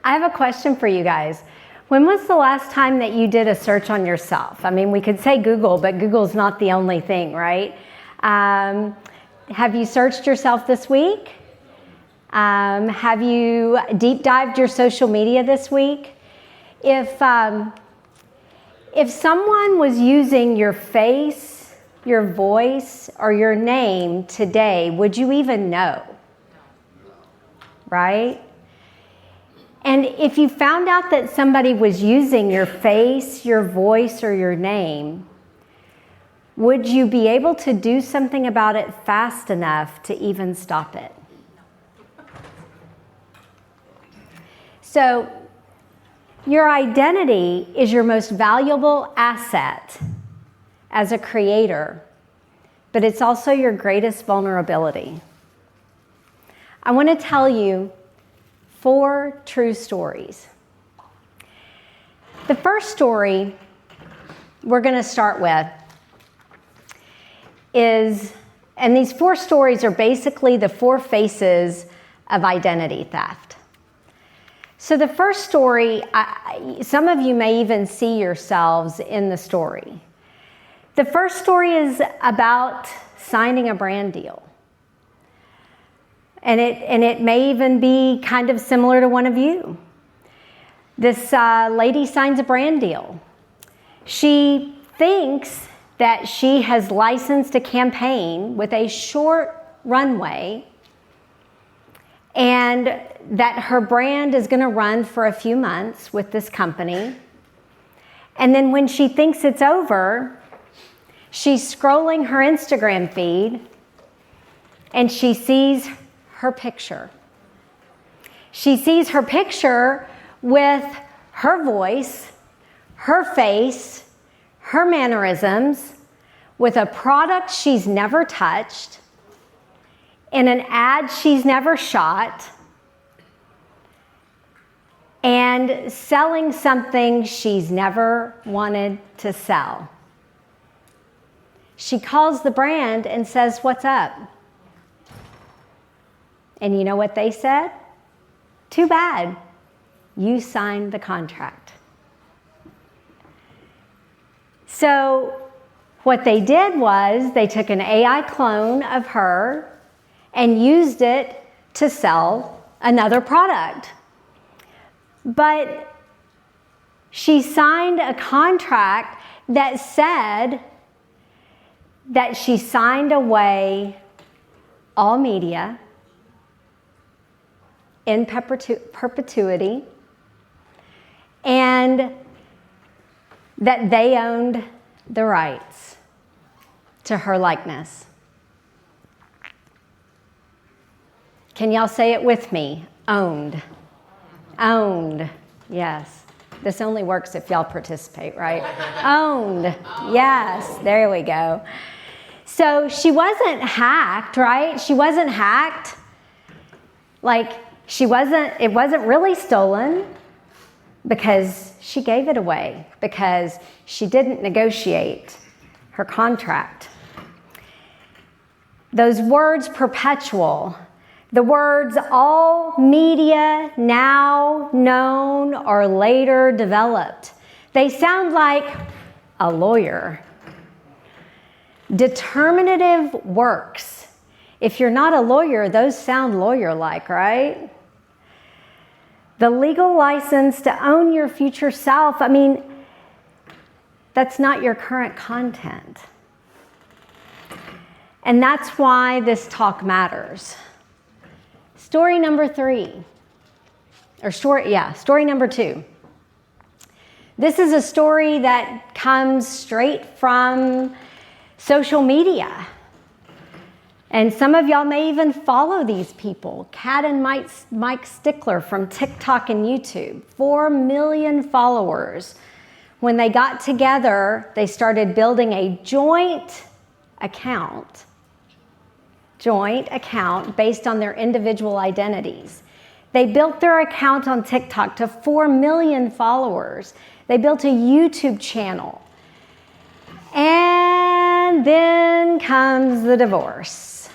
I have a question for you guys. When was the last time that you did a search on yourself? I mean, we could say Google, but Google's not the only thing, right? Have you searched yourself this week? Have you deep dived your social media this week? If someone was using your face, your voice, or your name today, would you even know? Right? And if you found out that somebody was using your face, your voice, or your name, would you be able to do something about it fast enough to even stop it? So, your identity is your most valuable asset as a creator, but it's also your greatest vulnerability. I want to tell you 4 true stories. The first story we're going to start with is, and these 4 stories are basically the 4 faces of identity theft. So the first story, some of you may even see yourselves in the story. The first story is about signing a brand deal. And it may even be kind of similar to one of you. This lady signs a brand deal. She thinks that she has licensed a campaign with a short runway and that her brand is going to run for a few months with this company. And then when she thinks it's over, she's scrolling her Instagram feed and she sees her picture. She sees her picture with her voice, her face, her mannerisms, with a product she's never touched, in an ad she's never shot, and selling something she's never wanted to sell. She calls the brand and says, "What's up?" And you know what they said? "Too bad. You signed the contract." So what they did was they took an AI clone of her and used it to sell another product. But she signed a contract that said that she signed away all media in perpetuity, and that they owned the rights to her likeness. Can y'all say it with me? Owned. Owned. Yes. This only works if y'all participate, right? Owned. Yes. There we go. So she wasn't hacked, right? She wasn't hacked. Like, it wasn't really stolen because she gave it away, because she didn't negotiate her contract. Those words, perpetual, the words all media now known or later developed, they sound like a lawyer. Determinative works. If you're not a lawyer, those sound lawyer-like, right? The legal license to own your future self, I mean, that's not your current content. And that's why this talk matters. Story number 2. This is a story that comes straight from social media. And some of y'all may even follow these people. Kat and Mike Stickler from TikTok and YouTube. 4 million followers. When they got together, they started building a joint account based on their individual identities. They built their account on TikTok to 4 million followers. They built a YouTube channel. And then comes the divorce.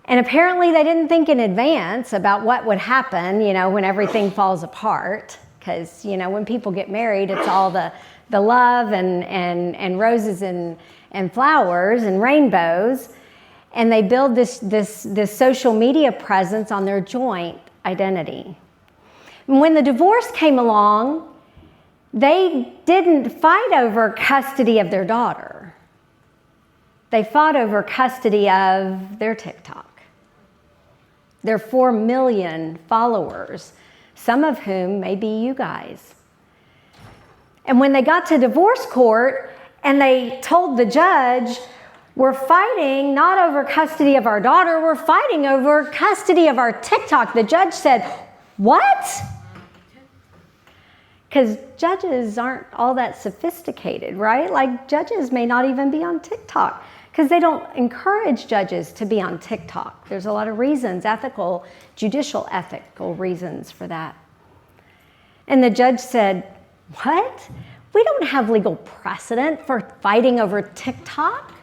And apparently they didn't think in advance about what would happen, when everything falls apart. Because, when people get married, it's all the love and roses and flowers and rainbows. And they build this social media presence on their joint identity. And when the divorce came along, they didn't fight over custody of their daughter. They fought over custody of their TikTok. Their 4 million followers, some of whom may be you guys. And when they got to divorce court and they told the judge, we're fighting not over custody of our daughter, we're fighting over custody of our TikTok. The judge said, what? Because judges aren't all that sophisticated, right? Like judges may not even be on TikTok because they don't encourage judges to be on TikTok. There's a lot of reasons, judicial ethical reasons for that. And the judge said, what? We don't have legal precedent for fighting over TikTok.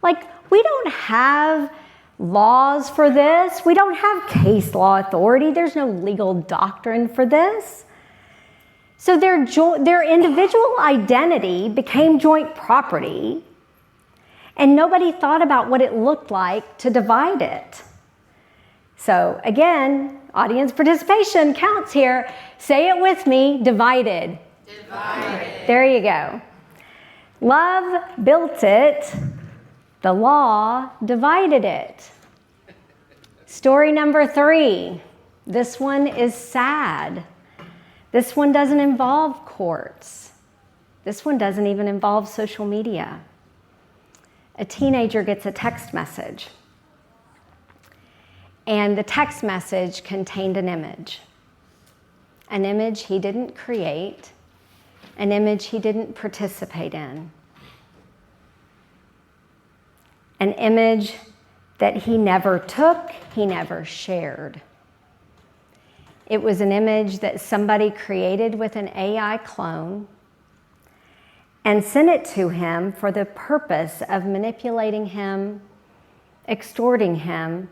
Like, we don't have laws for this. We don't have case law authority. There's no legal doctrine for this. So their individual identity became joint property, and nobody thought about what it looked like to divide it. So again, audience participation counts here. Say it with me, divided. Divided. There you go. Love built it. The law divided it. Story number 3. This one is sad. This one doesn't involve courts. This one doesn't even involve social media. A teenager gets a text message. And the text message contained an image. An image he didn't create. An image he didn't participate in. An image that he never took, he never shared. It was an image that somebody created with an AI clone and sent it to him for the purpose of manipulating him, extorting him,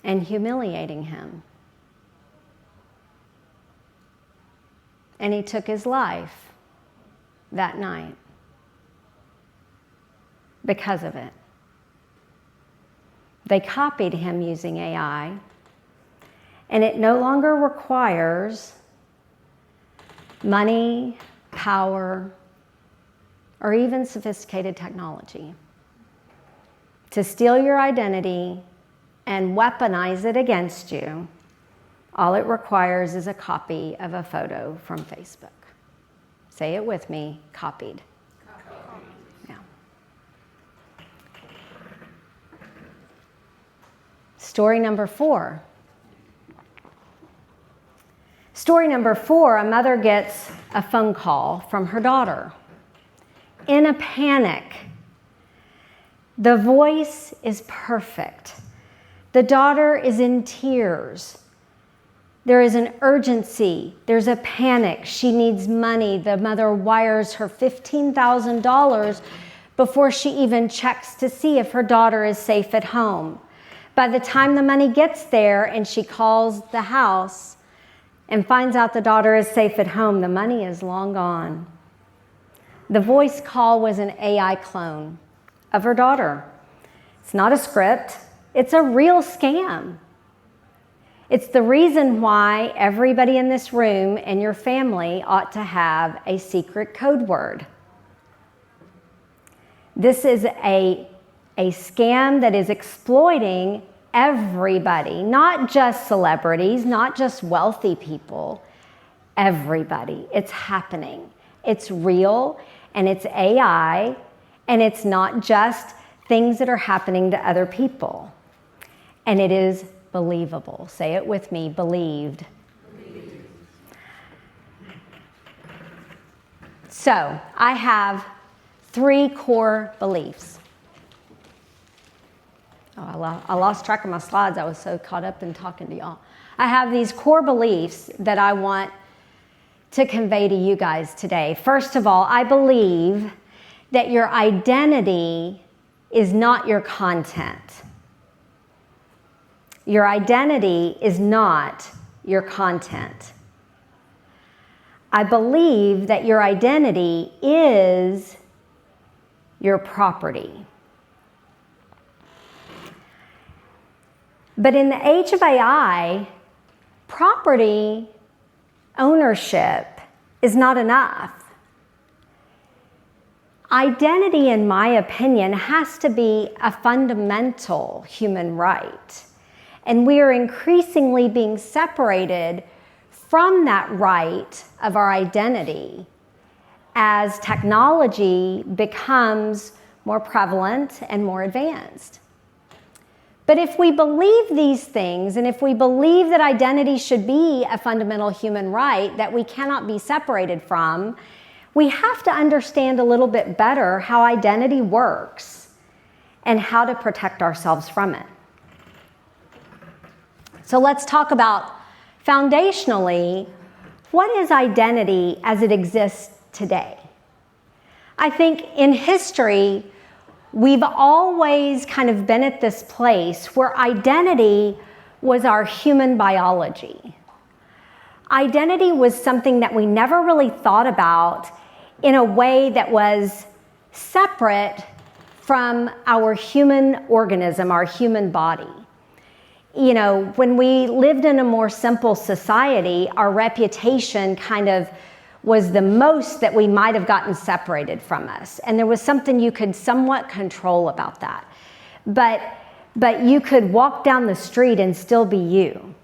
and humiliating him. And he took his life that night because of it. They copied him using AI, and it no longer requires money, power, or even sophisticated technology to steal your identity and weaponize it against you. All it requires is a copy of a photo from Facebook. Say it with me, copied. Yeah. Story number 4. Story number 4, a mother gets a phone call from her daughter. In a panic. The voice is perfect. The daughter is in tears. There is an urgency. There's a panic. She needs money. The mother wires her $15,000 before she even checks to see if her daughter is safe at home. By the time the money gets there and she calls the house and finds out the daughter is safe at home, the money is long gone. The voice call was an AI clone of her daughter. It's not a script. It's a real scam. It's the reason why everybody in this room and your family ought to have a secret code word. This is a scam that is exploiting everybody, not just celebrities, not just wealthy people, everybody. It's happening. It's real, and it's AI, and it's not just things that are happening to other people. And it is believable. Say it with me, believed. So, I have 3 core beliefs. Oh, I lost track of my slides. I was so caught up in talking to y'all. I have these core beliefs that I want to convey to you guys today. First of all, I believe that your identity is not your content. Your identity is not your content. I believe that your identity is your property. But in the age of AI, property ownership is not enough. Identity, in my opinion, has to be a fundamental human right. And we are increasingly being separated from that right of our identity as technology becomes more prevalent and more advanced. But if we believe these things, and if we believe that identity should be a fundamental human right that we cannot be separated from, we have to understand a little bit better how identity works and how to protect ourselves from it. So let's talk about, foundationally, what is identity as it exists today? I think in history, we've always kind of been at this place where identity was our human biology. Identity was something that we never really thought about in a way that was separate from our human organism, our human body. You know, when we lived in a more simple society, our reputation kind of was the most that we might have gotten separated from us. And there was something you could somewhat control about that. But you could walk down the street and still be you.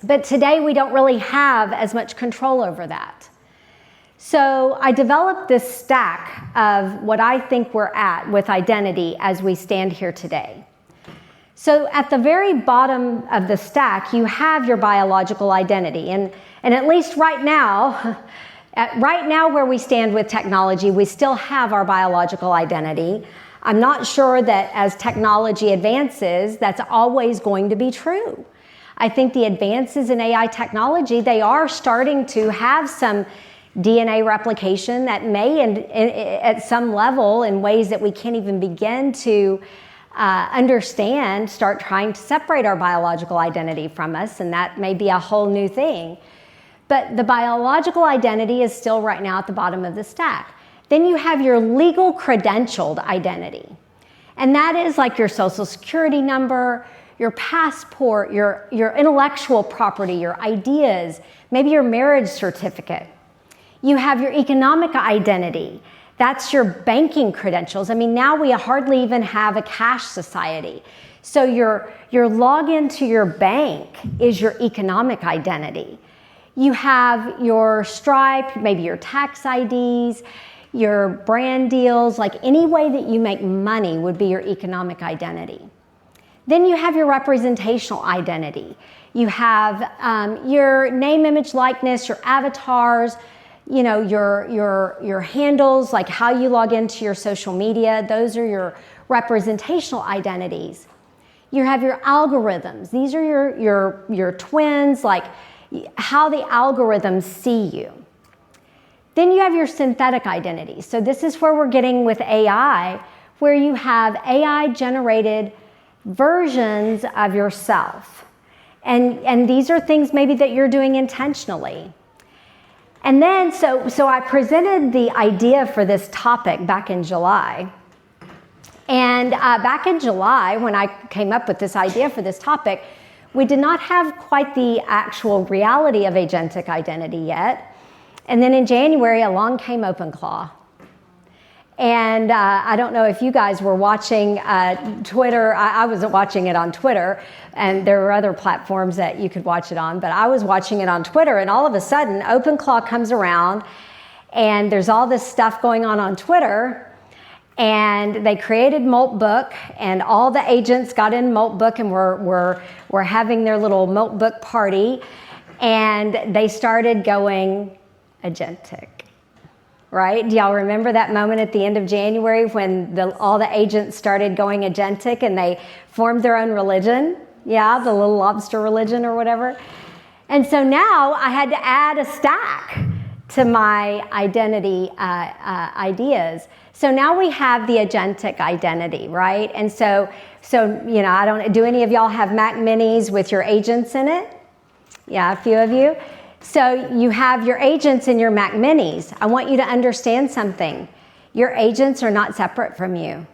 But today we don't really have as much control over that. So I developed this stack of what I think we're at with identity as we stand here today. So at the very bottom of the stack, you have your biological identity. And at least right now where we stand with technology, we still have our biological identity. I'm not sure that as technology advances, that's always going to be true. I think the advances in AI technology, they are starting to have some DNA replication that may, at some level, in ways that we can't even begin to understand, start trying to separate our biological identity from us, and that may be a whole new thing. But the biological identity is still right now at the bottom of the stack. Then you have your legal credentialed identity. And that is like your social security number, your passport, your intellectual property, your ideas, maybe your marriage certificate. You have your economic identity. That's your banking credentials. I mean, now we hardly even have a cash society. So your login to your bank is your economic identity. You have your Stripe, maybe your tax IDs, your brand deals, like any way that you make money would be your economic identity. Then you have your representational identity. You have your name, image, likeness, your avatars, you know, your handles, like how you log into your social media. Those are your representational identities. You have your algorithms. These are your twins, like how the algorithms see you. Then you have your synthetic identity. So this is where we're getting with AI, where you have AI-generated versions of yourself. And these are things maybe that you're doing intentionally. And then, so I presented the idea for this topic back in July. And back in July, when I came up with this idea for this topic, we did not have quite the actual reality of agentic identity yet. And then in January, along came OpenClaw. And I don't know if you guys were watching Twitter. I wasn't watching it on Twitter, and there were other platforms that you could watch it on, but I was watching it on Twitter, and all of a sudden, OpenClaw comes around, and there's all this stuff going on Twitter, and they created Moltbook, and all the agents got in Moltbook and were having their little Moltbook party, and they started going agentic. Right? Do y'all remember that moment at the end of January when all the agents started going agentic and they formed their own religion? Yeah, the little lobster religion or whatever. And so now I had to add a stack to my identity ideas. So now we have the agentic identity, right? And so I don't, do any of y'all have Mac Minis with your agents in it? Yeah, a few of you. So you have your agents in your Mac Minis. I want you to understand something. Your agents are not separate from you.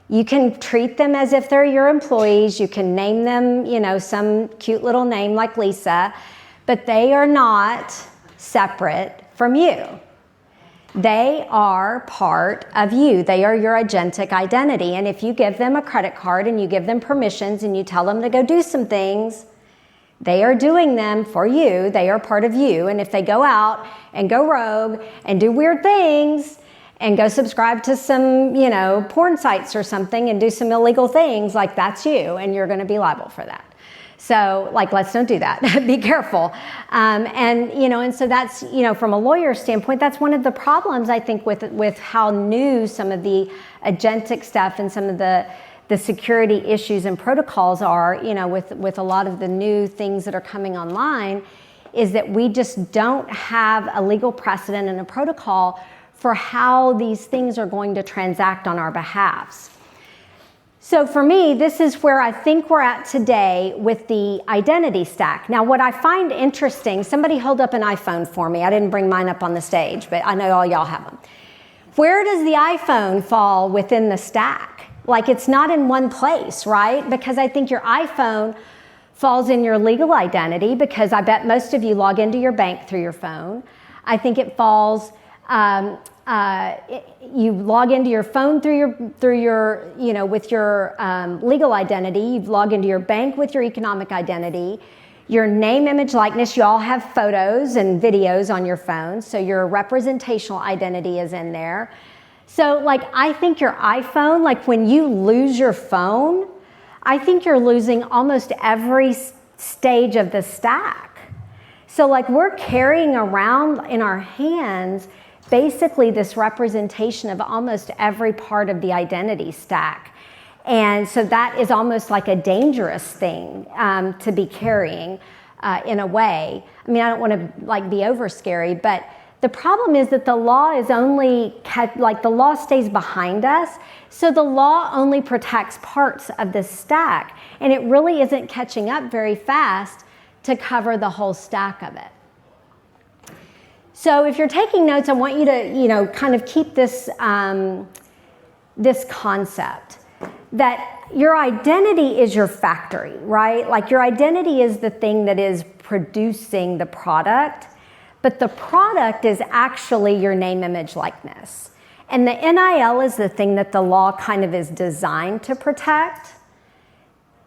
You can treat them as if they're your employees. You can name them, some cute little name like Lisa, but they are not separate from you. They are part of you. They are your agentic identity. And if you give them a credit card and you give them permissions and you tell them to go do some things, they are doing them for you. They are part of you. And if they go out and go rogue and do weird things and go subscribe to some, porn sites or something and do some illegal things, like that's you, and you're going to be liable for that. So, let's don't do that. Be careful. And so that's, from a lawyer standpoint, that's one of the problems, I think, with how new some of the agentic stuff and some of the security issues and protocols are, with a lot of the new things that are coming online, is that we just don't have a legal precedent and a protocol for how these things are going to transact on our behalves. So for me, this is where I think we're at today with the identity stack. Now, what I find interesting, somebody held up an iPhone for me. I didn't bring mine up on the stage, but I know all y'all have them. Where does the iPhone fall within the stack? It's not in one place, right? Because I think your iPhone falls in your legal identity, because I bet most of you log into your bank through your phone. I think it falls, you log into your phone through your with your legal identity. You log into your bank with your economic identity. Your name, image, likeness, you all have photos and videos on your phone, so your representational identity is in there. So I think your iPhone, when you lose your phone, I think you're losing almost every stage of the stack. So we're carrying around in our hands basically this representation of almost every part of the identity stack. And so that is almost like a dangerous thing to be carrying in a way. I mean, I don't want to be over scary, but the problem is that the law is only the law stays behind us. So the law only protects parts of the stack, and it really isn't catching up very fast to cover the whole stack of it. So if you're taking notes, I want you to, kind of keep this, this concept that your identity is your factory, right? Your identity is the thing that is producing the product, but the product is actually your name, image, likeness. And the NIL is the thing that the law kind of is designed to protect.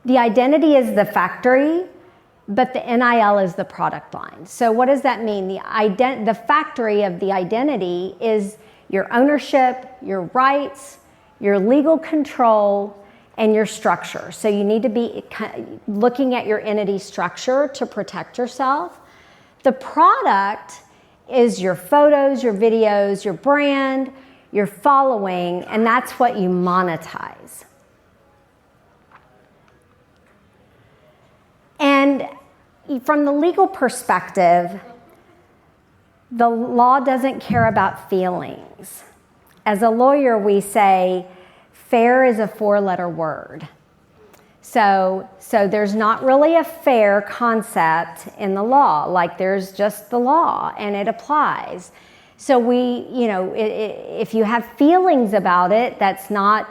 The identity is the factory, but the NIL is the product line. So what does that mean? The factory of the identity is your ownership, your rights, your legal control, and your structure. So you need to be looking at your entity structure to protect yourself. The product is your photos, your videos, your brand, your following, and that's what you monetize. And from the legal perspective, the law doesn't care about feelings. As a lawyer, we say fair is a 4-letter word. So there's not really a fair concept in the law. There's just the law and it applies. So if you have feelings about it, that's not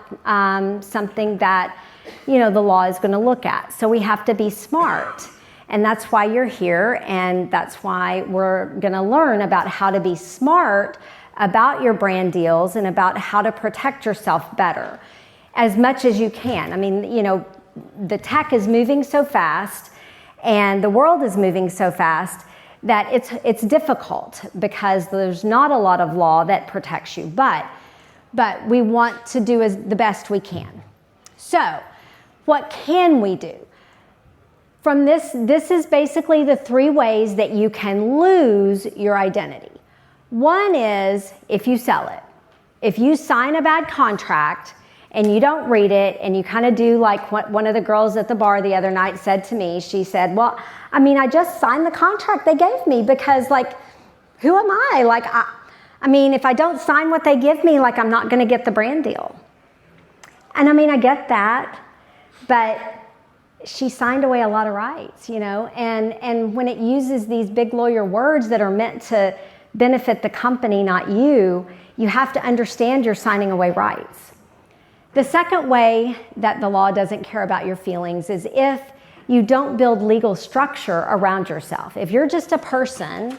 something that, the law is going to look at. So we have to be smart. And that's why you're here, and that's why we're going to learn about how to be smart about your brand deals and about how to protect yourself better as much as you can. I mean, the tech is moving so fast and the world is moving so fast that it's difficult because there's not a lot of law that protects you, but we want to do the best we can. So what can we do? From this is basically the 3 ways that you can lose your identity. One is if you sell it. If you sign a bad contract and you don't read it and you kind of do like what one of the girls at the bar the other night said to me. She said, well, I mean, I just signed the contract they gave me because Who am I? Like, I mean, if I don't sign what they give me, like, I'm not going to get the brand deal. And I mean, I get that, but she signed away a lot of rights, you know, and when it uses these big lawyer words that are meant to benefit the company, not you, you have to understand you're signing away rights. The second way that the law doesn't care about your feelings is if you don't build legal structure around yourself. If you're just a person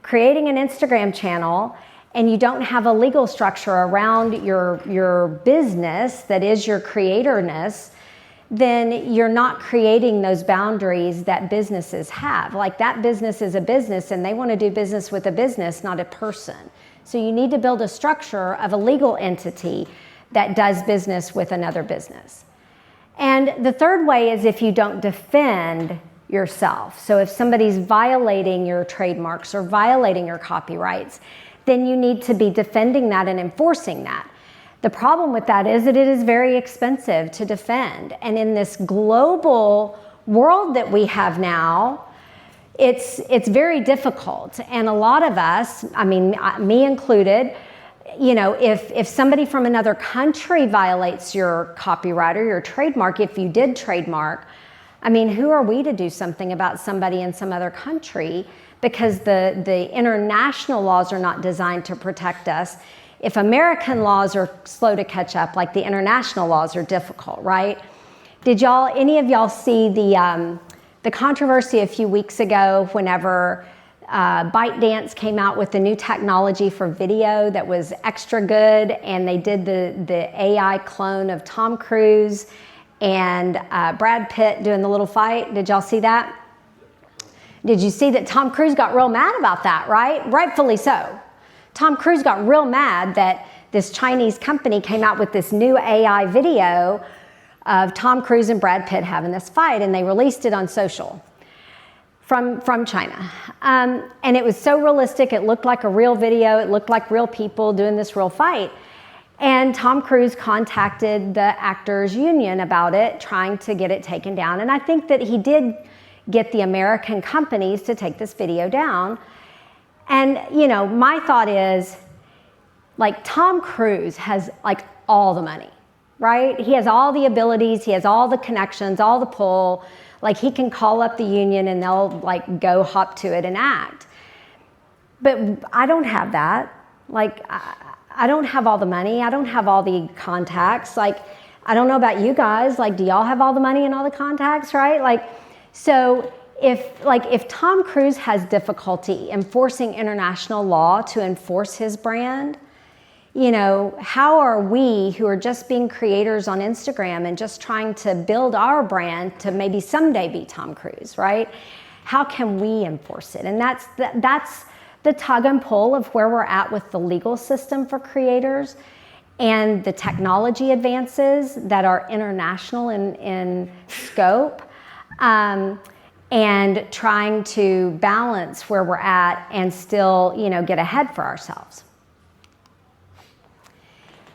creating an Instagram channel and you don't have a legal structure around your business that is your creatorness, then you're not creating those boundaries that businesses have. Like, that business is a business and they want to do business with a business, not a person. So you need to build a structure of a legal entity that does business with another business. And the third way is if you don't defend yourself. So if somebody's violating your trademarks or violating your copyrights, then you need to be defending that and enforcing that. The problem with that is that it is very expensive to defend. And in this global world that we have now, it's very difficult. And a lot of us, I mean, me included, you know, if somebody from another country violates your copyright or your trademark, if you did trademark, I mean, who are we to do something about somebody in some other country? Because the international laws are not designed to protect us. If American laws are slow to catch up, like the international laws are difficult, right? Did any of y'all see the controversy a few weeks ago whenever ByteDance came out with the new technology for video that was extra good, and they did the AI clone of Tom Cruise and Brad Pitt doing the little fight? Did y'all see that? Did you see that Tom Cruise got real mad about that, right? Rightfully so. Tom Cruise got real mad that this Chinese company came out with this new AI video of Tom Cruise and Brad Pitt having this fight, and they released it on social from China. And it was so realistic, it looked like a real video, it looked like real people doing this real fight. And Tom Cruise contacted the Actors Union about it, trying to get it taken down. And I think that he did get the American companies to take this video down. And, you know, my thought is, like, Tom Cruise has, like, all the money, right? He has all the abilities, he has all the connections, all the pull. Like, he can call up the union and they'll, like, go hop to it and act. But I don't have that. Like, I don't have all the money. I don't have all the contacts. Like, I don't know about you guys. Like, do y'all have all the money and all the contacts, right? Like, so if Tom Cruise has difficulty enforcing international law to enforce his brand, you know, how are we who are just being creators on Instagram and just trying to build our brand to maybe someday be Tom Cruise, right? How can we enforce it? And that's the tug and pull of where we're at with the legal system for creators and the technology advances that are international in scope. And trying to balance where we're at and still, you know, get ahead for ourselves.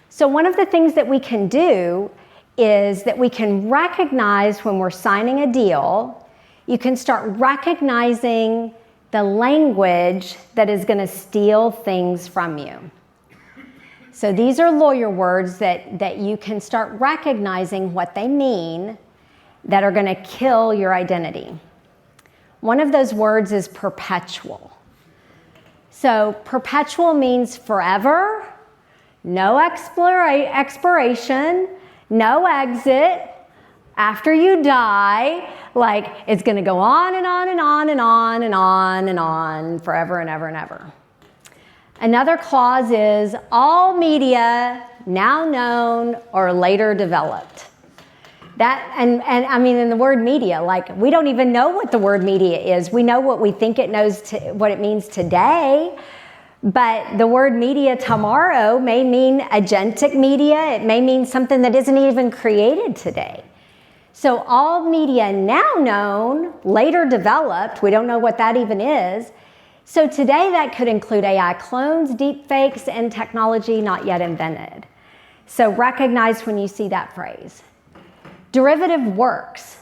So one of the things that we can do is that we can recognize when we're signing a deal, you can start recognizing the language that is going to steal things from you. So these are lawyer words that you can start recognizing what they mean that are going to kill your identity. One of those words is perpetual. So perpetual means forever, no expiration, no exit. After you die, like, it's going to go on and on and on and on and on and on forever and ever and ever. Another clause is all media now known or later developed. That and I mean, in the word media, like, we don't even know what the word media is. We know what we think it knows, what it means today, but the word media tomorrow may mean agentic media. It may mean something that isn't even created today. So all media now known, later developed, we don't know what that even is. So today that could include AI clones, deep fakes, and technology not yet invented. So recognize when you see that phrase. Derivative works.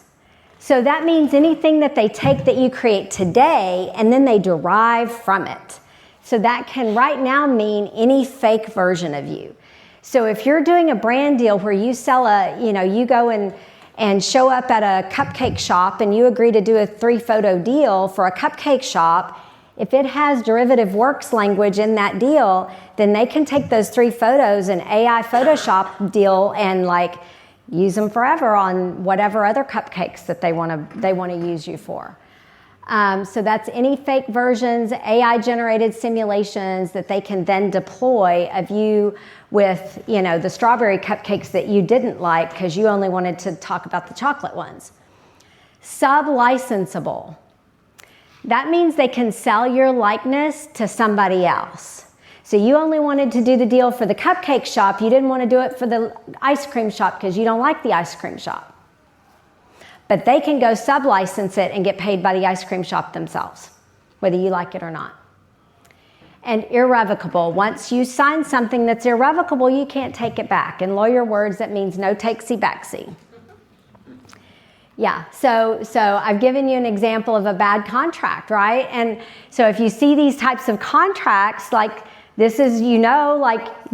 So that means anything that they take that you create today and then they derive from it. So that can right now mean any fake version of you. So if you're doing a brand deal where you sell you go and show up at a cupcake shop and you agree to do a 3-photo deal for a cupcake shop, if it has derivative works language in that deal, then they can take those 3 photos and AI Photoshop deal and use them forever on whatever other cupcakes that they want to use you for. So that's any fake versions, AI generated simulations that they can then deploy of you with, the strawberry cupcakes that you didn't like because you only wanted to talk about the chocolate ones. Sub-licensable. That means they can sell your likeness to somebody else. So you only wanted to do the deal for the cupcake shop. You didn't want to do it for the ice cream shop because you don't like the ice cream shop. But they can go sub-license it and get paid by the ice cream shop themselves, whether you like it or not. And irrevocable. Once you sign something that's irrevocable, you can't take it back. In lawyer words, that means no takesy-backsy. Yeah, so I've given you an example of a bad contract, right? And so if you see these types of contracts, this is,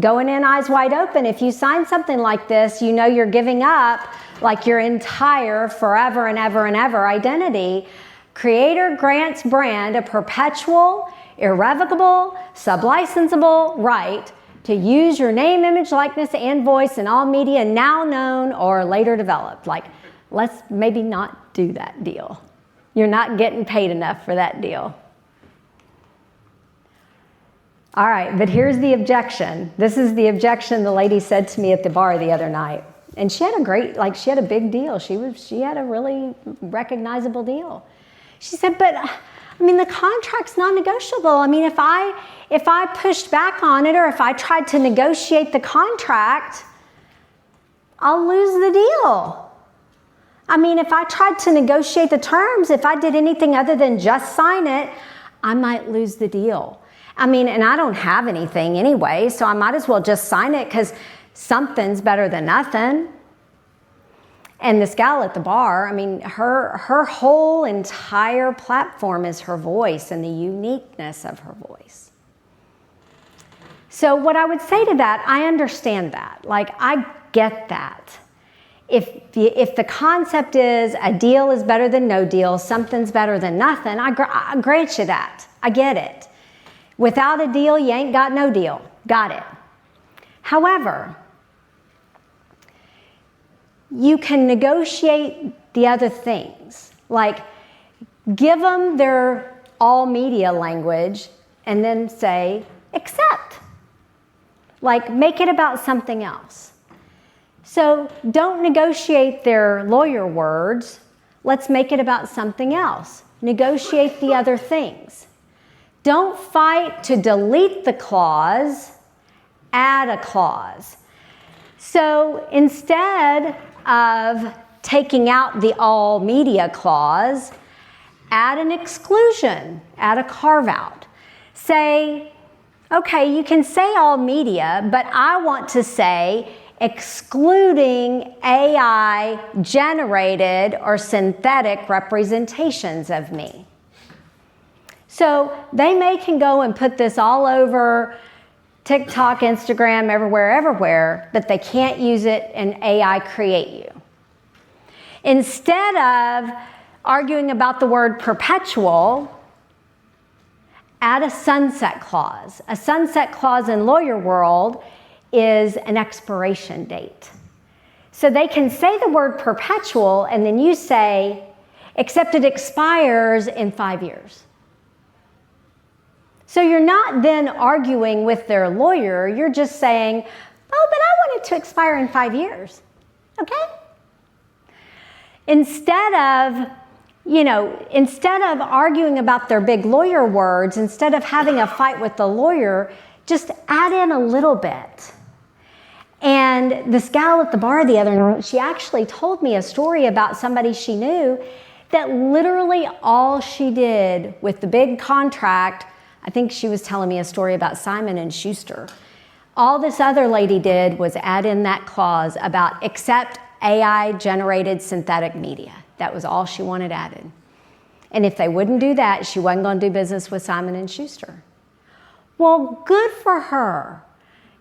going in eyes wide open. If you sign something like this, you're giving up your entire forever and ever and ever identity. Creator grants brand a perpetual, irrevocable, sub-licensable right to use your name, image, likeness, and voice in all media now known or later developed. Let's maybe not do that deal. You're not getting paid enough for that deal. All right, but here's the objection. This is the objection the lady said to me at the bar the other night. And she had she had a big deal. She had a really recognizable deal. She said, but the contract's non-negotiable. If I pushed back on it or if I tried to negotiate the contract, I'll lose the deal. If I tried to negotiate the terms, if I did anything other than just sign it, I might lose the deal. And I don't have anything anyway, so I might as well just sign it because something's better than nothing. And this gal at the bar, her whole entire platform is her voice and the uniqueness of her voice. So what I would say to that, I understand that. I get that. If the concept is a deal is better than no deal, something's better than nothing, I grant you that. I get it. Without a deal, you ain't got no deal. Got it. However, you can negotiate the other things. Give them their all media language and then say, accept. Make it about something else. So don't negotiate their lawyer words. Let's make it about something else. Negotiate the other things. Don't fight to delete the clause, add a clause. So instead of taking out the all media clause, add an exclusion, add a carve out. Say, okay, you can say all media, but I want to say excluding AI generated or synthetic representations of me. So they can go and put this all over TikTok, Instagram, everywhere, but they can't use it and AI create you. Instead of arguing about the word perpetual, add a sunset clause. A sunset clause in lawyer world is an expiration date. So they can say the word perpetual and then you say, except it expires in 5 years. So you're not then arguing with their lawyer, you're just saying, oh, but I want it to expire in 5 years, okay? Instead of arguing about their big lawyer words, instead of having a fight with the lawyer, just add in a little bit. And this gal at the bar the other night, she actually told me a story about somebody she knew that literally all she did with the big contract, I think she was telling me a story about Simon & Schuster. All this other lady did was add in that clause about accept AI-generated synthetic media. That was all she wanted added. And if they wouldn't do that, she wasn't going to do business with Simon & Schuster. Well, good for her.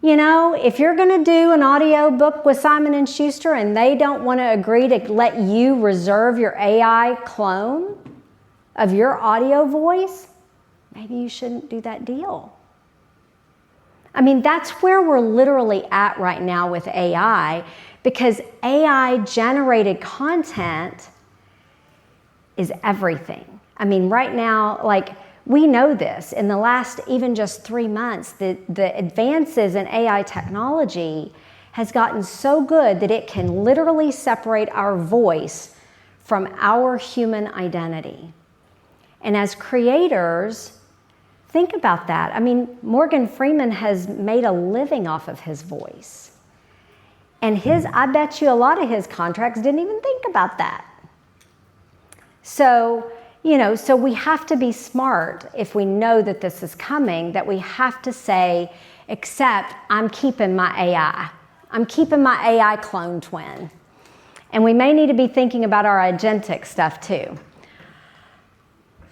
You know, if you're going to do an audio book with Simon & Schuster and they don't want to agree to let you reserve your AI clone of your audio voice, maybe you shouldn't do that deal. I mean, that's where we're literally at right now with AI, because AI generated content is everything. I mean, right now, like, we know this. In the last even just 3 months, the advances in AI technology has gotten so good that it can literally separate our voice from our human identity. And as creators, think about that. I mean, Morgan Freeman has made a living off of his voice. And I bet you a lot of his contracts didn't even think about that. So, so we have to be smart if we know that this is coming, that we have to say, except I'm keeping my AI. I'm keeping my AI clone twin. And we may need to be thinking about our agentic stuff too.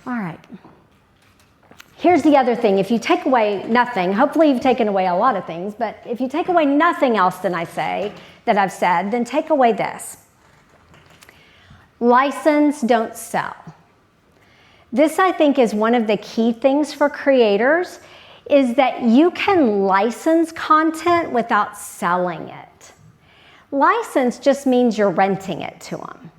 All right. Here's the other thing. If you take away nothing, hopefully you've taken away a lot of things, but if you take away nothing else that I've said, then take away this. License, don't sell. This, I think, is one of the key things for creators, is that you can license content without selling it. License just means you're renting it to them.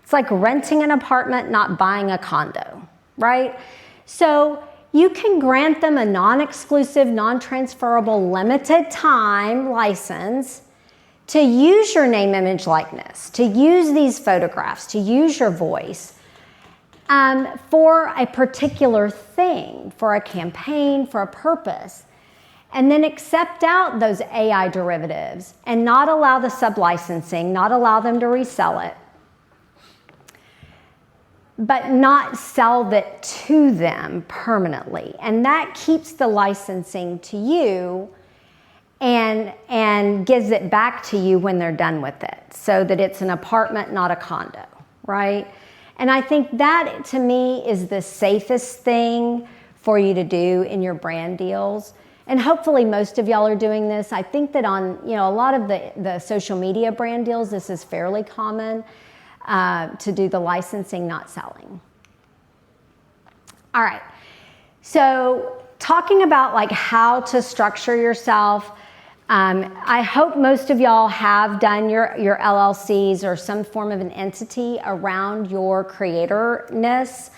It's like renting an apartment, not buying a condo, right? So you can grant them a non-exclusive, non-transferable, limited time license to use your name, image, likeness, to use these photographs, to use your voice for a particular thing, for a campaign, for a purpose, and then accept out those AI derivatives and not allow the sub-licensing, not allow them to resell it, but not sell it to them permanently. And that keeps the licensing to you and gives it back to you when they're done with it, so that it's an apartment, not a condo, right? And I think that, to me, is the safest thing for you to do in your brand deals. And hopefully most of y'all are doing this. I think that on a lot of the social media brand deals, this is fairly common to do the licensing, not selling. All right. So talking about like how to structure yourself, I hope most of y'all have done your LLCs or some form of an entity around your creatorness.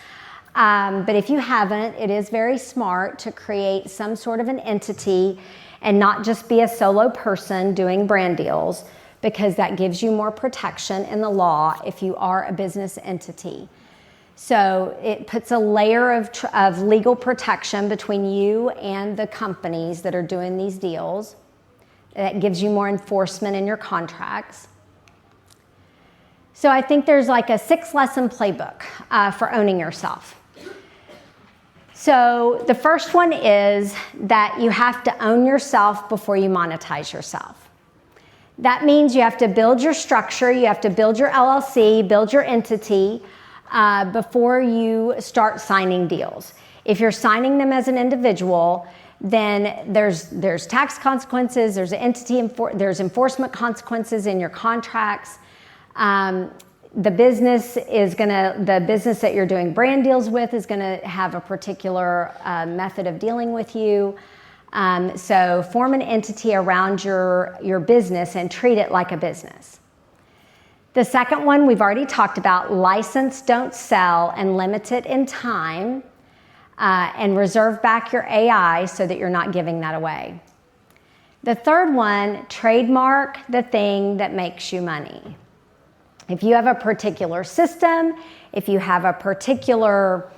But if you haven't, it is very smart to create some sort of an entity and not just be a solo person doing brand deals, because that gives you more protection in the law if you are a business entity. So it puts a layer of legal protection between you and the companies that are doing these deals. That gives you more enforcement in your contracts. So I think there's like a 6-lesson playbook for owning yourself. So the first one is that you have to own yourself before you monetize yourself. That means you have to build your structure, you have to build your LLC, build your entity before you start signing deals. If you're signing them as an individual, then there's tax consequences, there's there's enforcement consequences in your contracts. The business that you're doing brand deals with is going to have a particular method of dealing with you. So form an entity around your business and treat it like a business. The second one we've already talked about: license, don't sell, and limit it in time. And reserve back your AI so that you're not giving that away. The third one: trademark the thing that makes you money. If you have a particular system, if you have a particular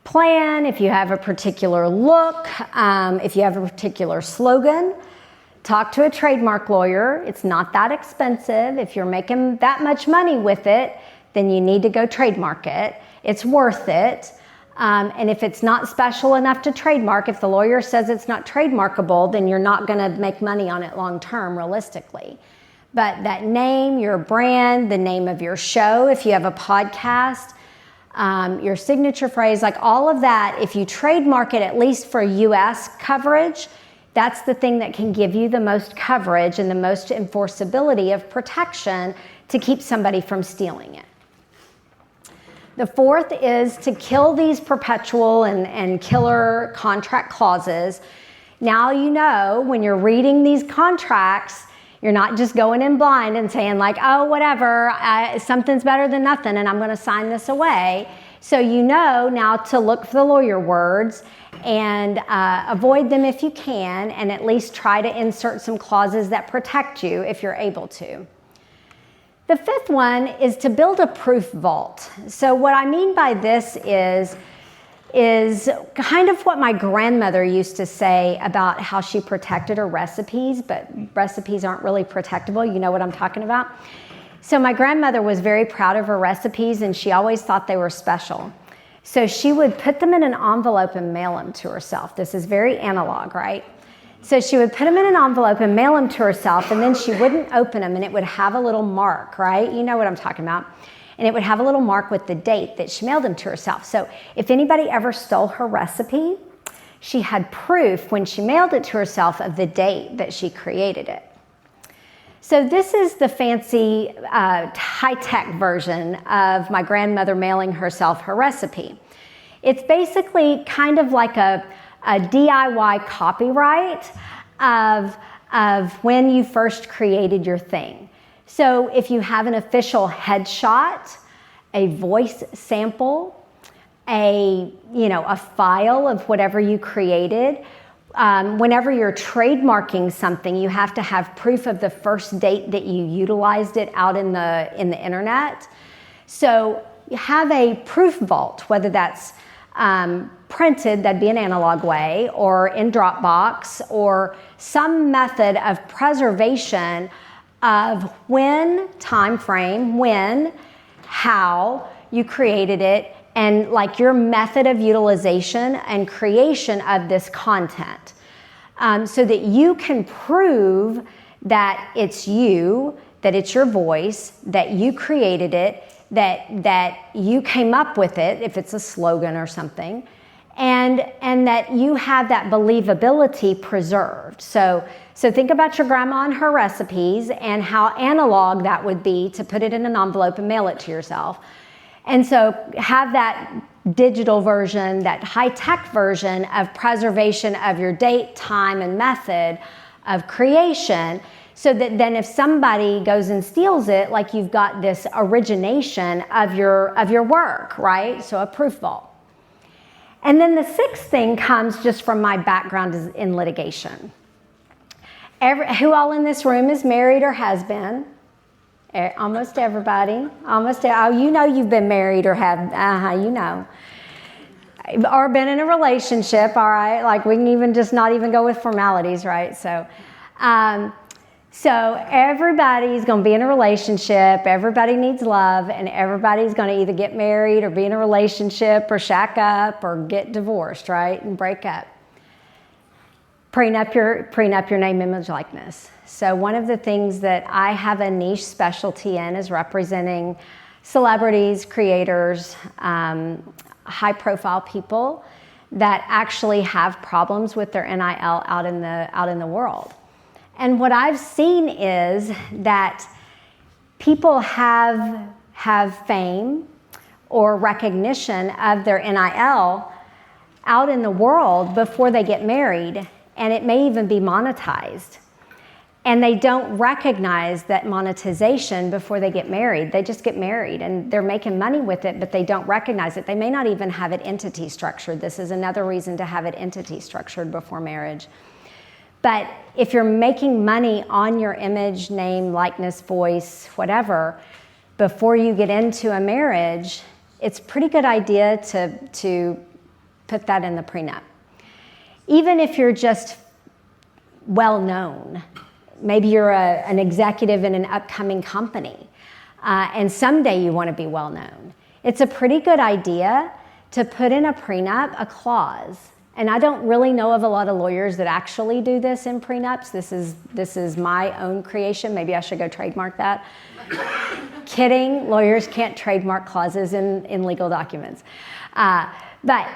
plan, if you have a particular look, if you have a particular slogan, talk to a trademark lawyer. It's not that expensive. If you're making that much money with it, then you need to go trademark it. It's worth it. And if it's not special enough to trademark, if the lawyer says it's not trademarkable, then you're not going to make money on it long term, realistically. But that name, your brand, the name of your show, if you have a podcast, your signature phrase, like all of that. If you trademark it, at least for US coverage, that's the thing that can give you the most coverage and the most enforceability of protection to keep somebody from stealing it. The fourth is to kill these perpetual and killer contract clauses. Now you know when you're reading these contracts, you're not just going in blind and saying like, oh, whatever, something's better than nothing and I'm going to sign this away. So you know now to look for the lawyer words and avoid them if you can, and at least try to insert some clauses that protect you if you're able to. The fifth one is to build a proof vault. So what I mean by this is kind of what my grandmother used to say about how she protected her recipes, but recipes aren't really protectable. You know what I'm talking about? So my grandmother was very proud of her recipes, and she always thought they were special. So she would put them in an envelope and mail them to herself. This is very analog, right? So she would put them in an envelope and mail them to herself, and then she wouldn't open them, and it would have a little mark, right? You know what I'm talking about. And it would have a little mark with the date that she mailed them to herself. So if anybody ever stole her recipe, she had proof when she mailed it to herself of the date that she created it. So this is the fancy high-tech version of my grandmother mailing herself her recipe. It's basically kind of like a DIY copyright of when you first created your thing. So if you have an official headshot, a voice sample, a file of whatever you created, whenever you're trademarking something, you have to have proof of the first date that you utilized it out in the internet. So you have a proof vault, whether that's printed, that'd be an analog way, or in Dropbox, or some method of preservation of when, time frame, when, how you created it, and like your method of utilization and creation of this content, so that you can prove that it's you, that it's your voice, that you created it, that you came up with it, if it's a slogan or something, and that you have that believability preserved. So think about your grandma and her recipes and how analog that would be to put it in an envelope and mail it to yourself. And so have that digital version, that high-tech version of preservation of your date, time, and method of creation, so that then if somebody goes and steals it, like you've got this origination of your work, right? So a proof vault. And then the sixth thing comes just from my background in litigation. Who all in this room is married or has been? Almost everybody. You know you've been married or have, or been in a relationship, all right? Like we can even just not even go with formalities, right? So everybody's going to be in a relationship, everybody needs love, and everybody's going to either get married or be in a relationship or shack up or get divorced, right? And break up. Prenup your name, image, likeness. So one of the things that I have a niche specialty in is representing celebrities, creators, high-profile people that actually have problems with their NIL out in the world. And what I've seen is that people have fame or recognition of their NIL out in the world before they get married, and it may even be monetized. And they don't recognize that monetization before they get married. They just get married and they're making money with it, but they don't recognize it. They may not even have it entity structured. This is another reason to have it entity structured before marriage. But if you're making money on your image, name, likeness, voice, whatever, before you get into a marriage, it's a pretty good idea to put that in the prenup. Even if you're just well-known, maybe you're an executive in an upcoming company, and someday you want to be well-known. It's a pretty good idea to put in a prenup a clause. And I don't really know of a lot of lawyers that actually do this in prenups. This is my own creation. Maybe I should go trademark that. Kidding. Lawyers can't trademark clauses in legal documents. But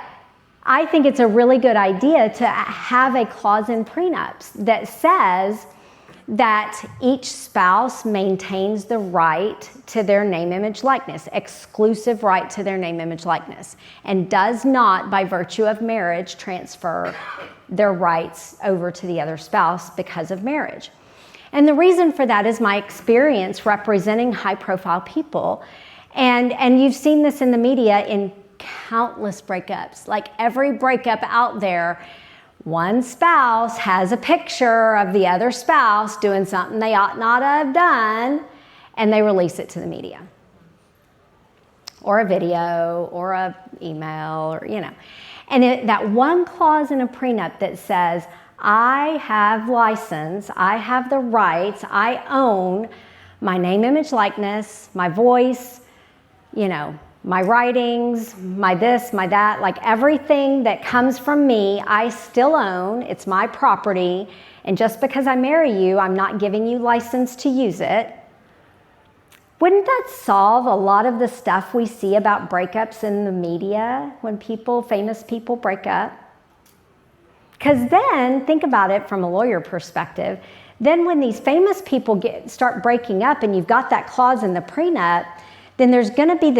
I think it's a really good idea to have a clause in prenups that says that each spouse maintains the right to their name, image, likeness, exclusive right to their name, image, likeness, and does not, by virtue of marriage, transfer their rights over to the other spouse because of marriage. And the reason for that is my experience representing high-profile people. And you've seen this in the media in countless breakups. Like every breakup out there, one spouse has a picture of the other spouse doing something they ought not to have done, and they release it to the media. Or a video, or an email, or, And that one clause in a prenup that says, I have license, I have the rights, I own my name, image, likeness, my voice, my writings, my this, my that, like everything that comes from me, I still own. It's my property. And just because I marry you, I'm not giving you license to use it. Wouldn't that solve a lot of the stuff we see about breakups in the media when famous people break up? Because then, think about it from a lawyer perspective, then when these famous people start breaking up and you've got that clause in the prenup, then there's going to be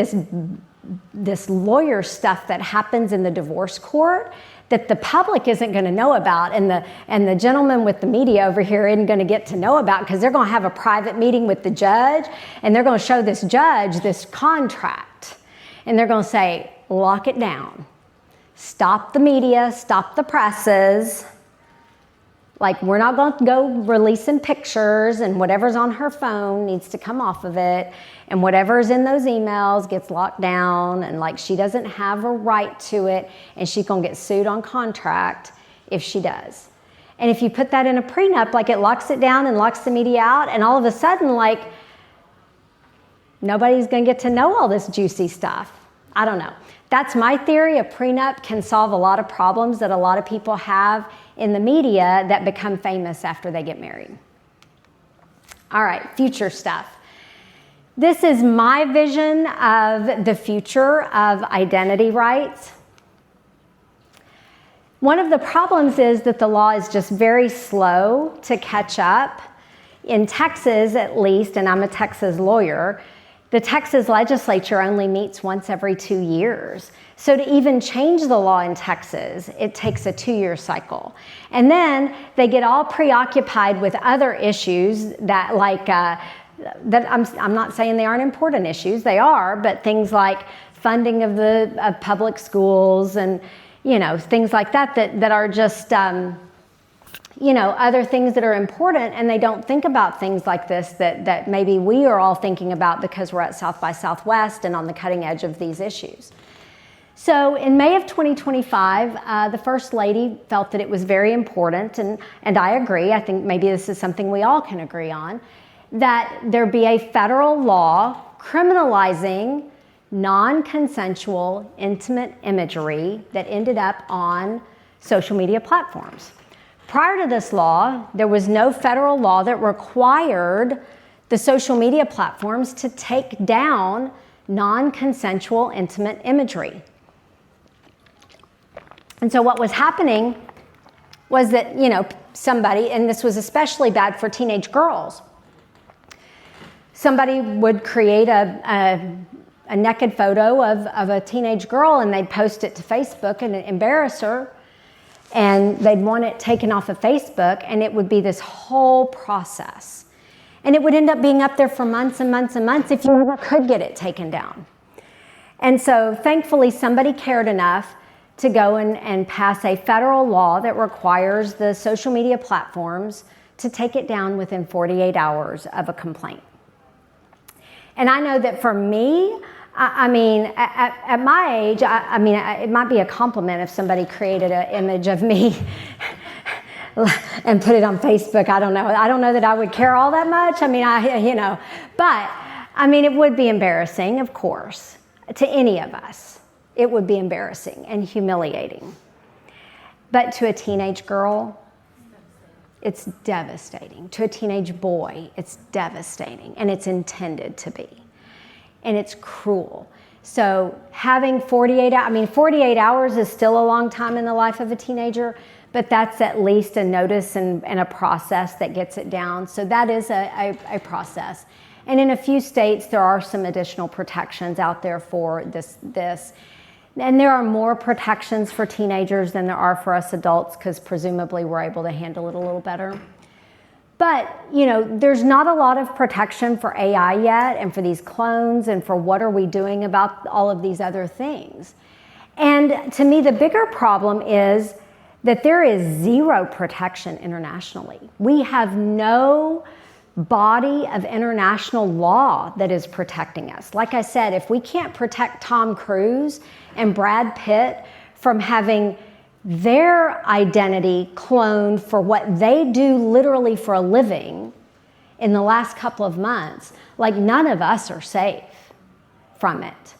this lawyer stuff that happens in the divorce court that the public isn't going to know about, and the gentleman with the media over here isn't going to get to know about, because they're going to have a private meeting with the judge, and they're going to show this judge this contract, and they're going to say, lock it down. Stop the media, stop the presses. Like, we're not going to go releasing pictures, and whatever's on her phone needs to come off of it, and whatever's in those emails gets locked down, and like she doesn't have a right to it, and she's going to get sued on contract if she does. And if you put that in a prenup, like, it locks it down and locks the media out, and all of a sudden, like, nobody's going to get to know all this juicy stuff. I don't know. That's my theory. A prenup can solve a lot of problems that a lot of people have in the media that become famous after they get married. All right, future stuff. This is my vision of the future of identity rights. One of the problems is that the law is just very slow to catch up. In Texas, at least, and I'm a Texas lawyer, the Texas legislature only meets once every 2 years. So to even change the law in Texas, it takes a 2-year cycle. And then they get all preoccupied with other issues that, like, that I'm not saying they aren't important issues, they are, but things like funding of public schools and, things like that are just, other things that are important, and they don't think about things like this that maybe we are all thinking about because we're at South by Southwest and on the cutting edge of these issues. So in May of 2025, the First Lady felt that it was very important, and I agree, I think maybe this is something we all can agree on, that there be a federal law criminalizing non-consensual intimate imagery that ended up on social media platforms. Prior to this law, there was no federal law that required the social media platforms to take down non-consensual intimate imagery. And so what was happening was that, somebody, and this was especially bad for teenage girls, somebody would create a naked photo of a teenage girl, and they'd post it to Facebook and embarrass her. And they'd want it taken off of Facebook, and it would be this whole process. And it would end up being up there for months and months and months if you ever could get it taken down. And so thankfully somebody cared enough to go and pass a federal law that requires the social media platforms to take it down within 48 hours of a complaint. And I know that for me, at my age, it might be a compliment if somebody created an image of me and put it on Facebook. I don't know. I don't know that I would care all that much. But it would be embarrassing, of course, to any of us. It would be embarrassing and humiliating. But to a teenage girl, it's devastating. To a teenage boy, it's devastating, and it's intended to be. and it's cruel. So having 48 hours is still a long time in the life of a teenager, but that's at least a notice and a process that gets it down. So that is a process. And in a few states, there are some additional protections out there for this. And there are more protections for teenagers than there are for us adults, because presumably we're able to handle it a little better. But, there's not a lot of protection for AI yet, and for these clones, and for what are we doing about all of these other things. And to me, the bigger problem is that there is zero protection internationally. We have no body of international law that is protecting us. Like I said, if we can't protect Tom Cruise and Brad Pitt from having their identity cloned for what they do literally for a living in the last couple of months, like, none of us are safe from it.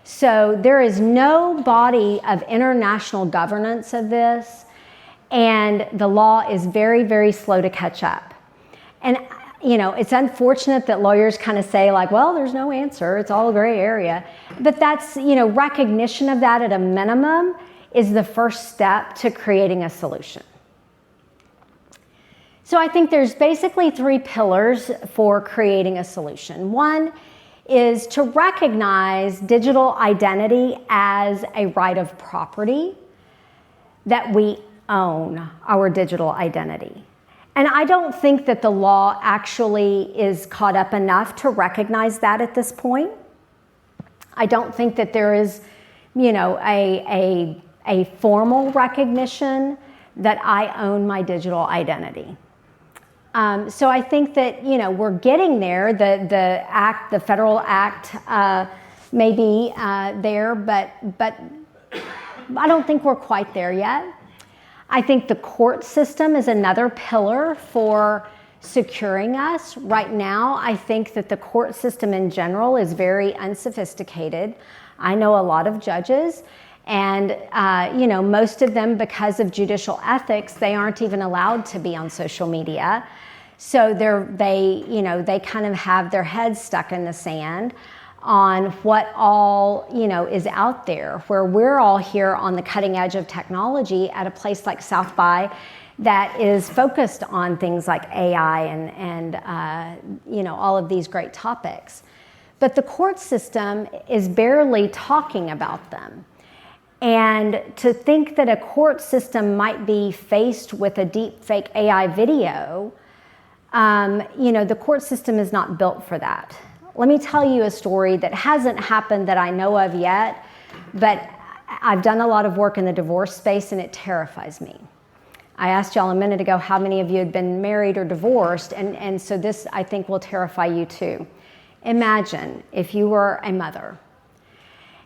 So there is no body of international governance of this, and the law is very, very slow to catch up. And it's unfortunate that lawyers kind of say, like, well, there's no answer, it's all a gray area. But that's, recognition of that at a minimum is the first step to creating a solution. So I think there's basically 3 pillars for creating a solution. One is to recognize digital identity as a right of property, that we own our digital identity. And I don't think that the law actually is caught up enough to recognize that at this point. I don't think that there is, a formal recognition that I own my digital identity. So I think that, we're getting there. The federal act may be there, but I don't think we're quite there yet. I think the court system is another pillar for securing us. Right now, I think that the court system in general is very unsophisticated. I know a lot of judges, and most of them, because of judicial ethics, they aren't even allowed to be on social media. So they kind of have their heads stuck in the sand on what all is out there, where we're all here on the cutting edge of technology at a place like South by that is focused on things like AI and all of these great topics. But the court system is barely talking about them. And to think that a court system might be faced with a deep fake AI video, the court system is not built for that. Let me tell you a story that hasn't happened that I know of yet, but I've done a lot of work in the divorce space, and it terrifies me. I asked y'all a minute ago how many of you had been married or divorced, and so this, I think, will terrify you too. Imagine if you were a mother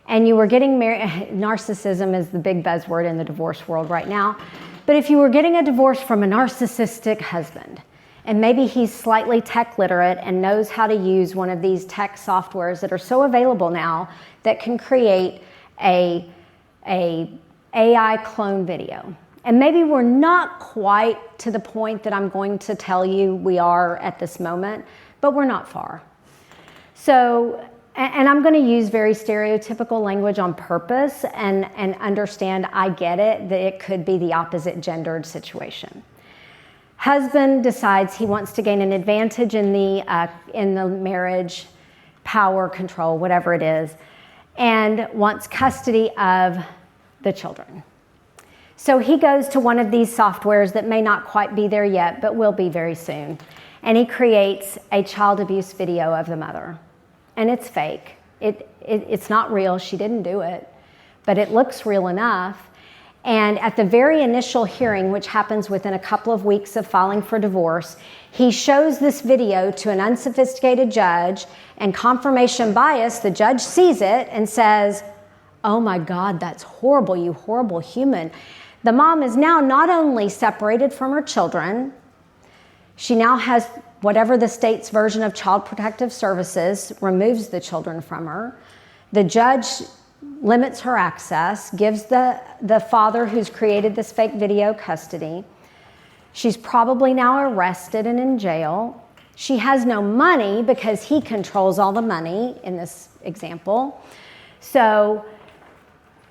and you were getting married. Narcissism is the big buzzword in the divorce world right now, but if you were getting a divorce from a narcissistic husband, and maybe he's slightly tech literate and knows how to use one of these tech softwares that are so available now that can create a AI clone video. And maybe we're not quite to the point that I'm going to tell you we are at this moment, but we're not far. So, and I'm going to use very stereotypical language on purpose and understand, I get it, that it could be the opposite gendered situation. Husband decides he wants to gain an advantage in the marriage, power, control, whatever it is, and wants custody of the children. So he goes to one of these softwares that may not quite be there yet, but will be very soon. And he creates a child abuse video of the mother. And it's fake. It's not real. She didn't do it. But it looks real enough. And at the very initial hearing, which happens within a couple of weeks of filing for divorce, he shows this video to an unsophisticated judge, and confirmation bias, the judge sees it and says, "Oh my God, that's horrible, you horrible human." The mom is now not only separated from her children, she now has whatever the state's version of Child Protective Services removes the children from her. The judge limits her access, gives the father who's created this fake video custody. She's probably now arrested and in jail. She has no money because he controls all the money in this example. So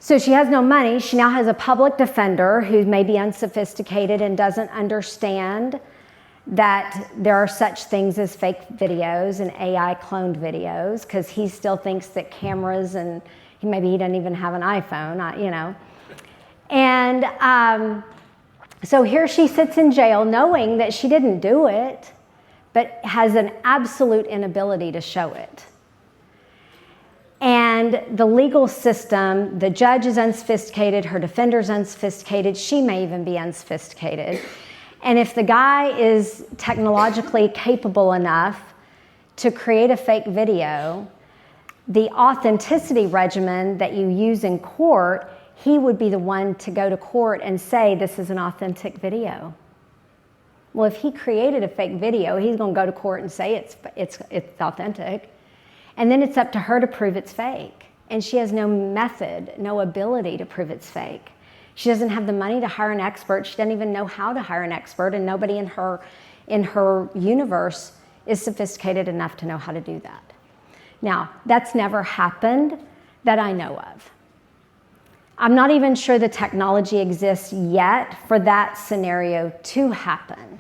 she has no money. She now has a public defender who may be unsophisticated and doesn't understand that there are such things as fake videos and AI cloned videos, because he still thinks that cameras, and maybe he doesn't even have an iPhone, you know. And so here she sits in jail knowing that she didn't do it, but has an absolute inability to show it. And the legal system, the judge is unsophisticated, her defender's unsophisticated, she may even be unsophisticated. And if the guy is technologically capable enough to create a fake video, the authenticity regimen that you use in court, he would be the one to go to court and say, this is an authentic video. Well, if he created a fake video, he's going to go to court and say it's authentic. And then it's up to her to prove it's fake. And she has no method, no ability to prove it's fake. She doesn't have the money to hire an expert. She doesn't even know how to hire an expert, and nobody in her universe is sophisticated enough to know how to do that. Now, that's never happened that I know of. I'm not even sure the technology exists yet for that scenario to happen.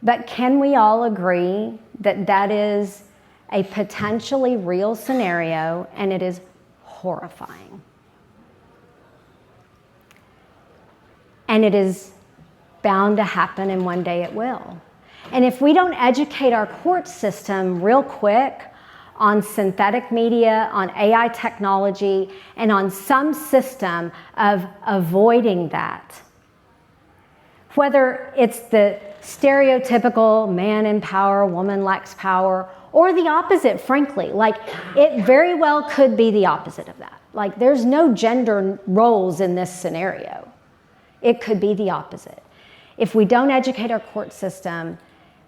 But can we all agree that that is a potentially real scenario, and it is horrifying? And it is bound to happen, and one day it will. And if we don't educate our court system real quick on synthetic media, on AI technology, and on some system of avoiding that, whether it's the stereotypical man in power, woman lacks power, or the opposite, frankly, like it very well could be the opposite of that. Like there's no gender roles in this scenario. It could be the opposite. If we don't educate our court system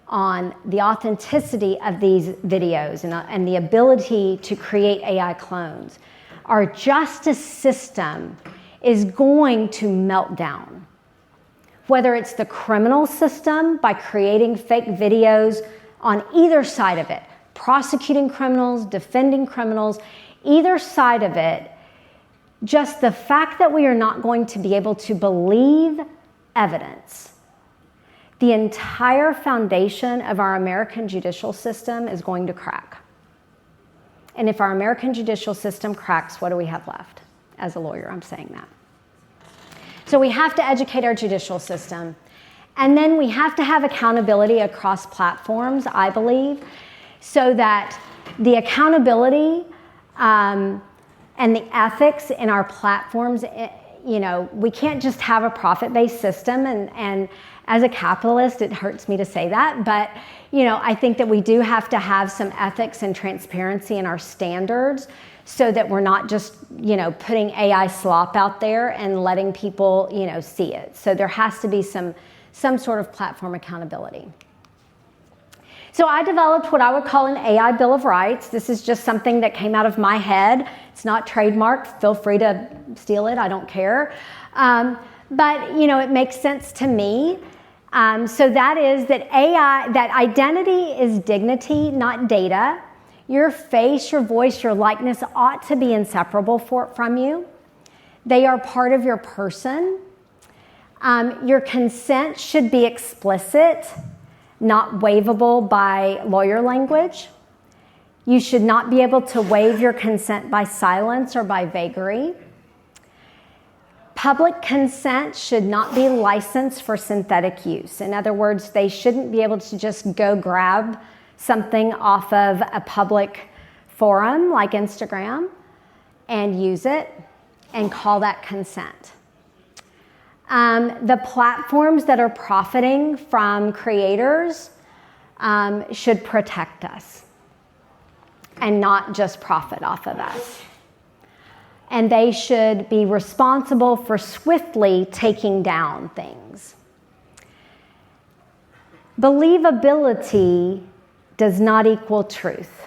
on the authenticity of these videos and the ability to create AI clones, our justice system is going to melt down. Whether it's the criminal system by creating fake videos on either side of it, prosecuting criminals, defending criminals, either side of it, just the fact that we are not going to be able to believe evidence, the entire foundation of our American judicial system is going to crack. And if our American judicial system cracks, what do we have left? As a lawyer, I'm saying that. So we have to educate our judicial system. And then we have to have accountability across platforms, I believe, so that the accountability and the ethics in our platforms, you know, we can't just have a profit-based system. And as a capitalist, it hurts me to say that, but you know, I think that we do have to have some ethics and transparency in our standards so that we're not just, you know, putting AI slop out there and letting people, you know, see it. So there has to be some sort of platform accountability. So I developed what I would call an AI Bill of Rights. This is just something that came out of my head. It's not trademarked. Feel free to steal it. I don't care. But, you know, it makes sense to me. So that is that AI, that identity is dignity, not data. Your face, your voice, your likeness ought to be inseparable from you. They are part of your person. Your consent should be explicit, not waivable by lawyer language. You should not be able to waive your consent by silence or by vagary. Public consent should not be licensed for synthetic use. In other words, they shouldn't be able to just go grab something off of a public forum like Instagram and use it and call that consent. The platforms that are profiting from creators should protect us and not just profit off of us. And they should be responsible for swiftly taking down things. Believability does not equal truth.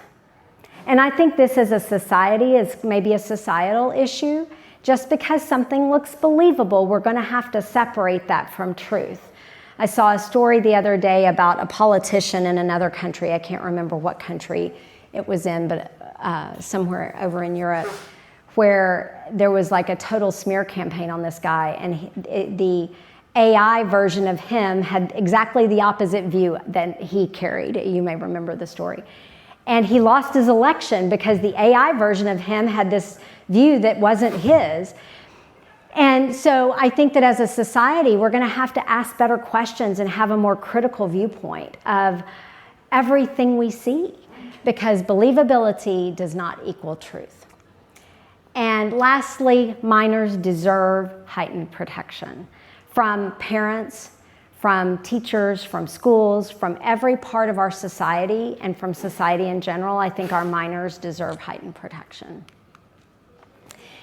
And I think this as a society is maybe a societal issue. Just because something looks believable, we're going to have to separate that from truth. I saw a story the other day about a politician in another country. I can't remember what country it was in, but somewhere over in Europe, where there was like a total smear campaign on this guy, and the AI version of him had exactly the opposite view that he carried. You may remember the story. And he lost his election because the AI version of him had this view that wasn't his. And so I think that as a society, we're going to have to ask better questions and have a more critical viewpoint of everything we see, because believability does not equal truth. And lastly, minors deserve heightened protection from parents, from teachers, from schools, from every part of our society, and from society in general. I think our minors deserve heightened protection.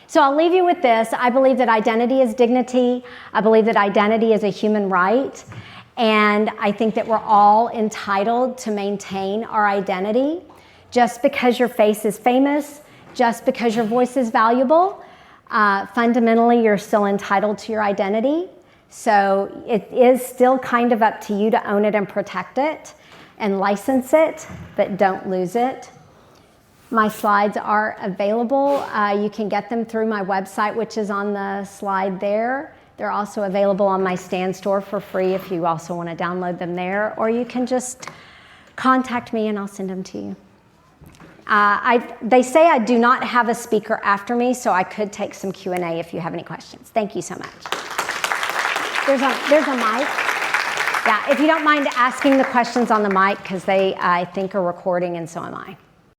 So I'll leave you with this. I believe that identity is dignity. I believe that identity is a human right. And I think that we're all entitled to maintain our identity. Just because your face is famous, just because your voice is valuable, fundamentally you're still entitled to your identity. So it is still kind of up to you to own it and protect it and license it, but don't lose it. My slides are available. You can get them through my website, which is on the slide there. They're also available on my Stand store for free if you also want to download them there, or you can just contact me and I'll send them to you. They say I do not have a speaker after me, so I could take some Q&A if you have any questions. Thank you so much. There's a mic. Yeah, if you don't mind asking the questions on the mic, because they, I think, are recording, and so am I.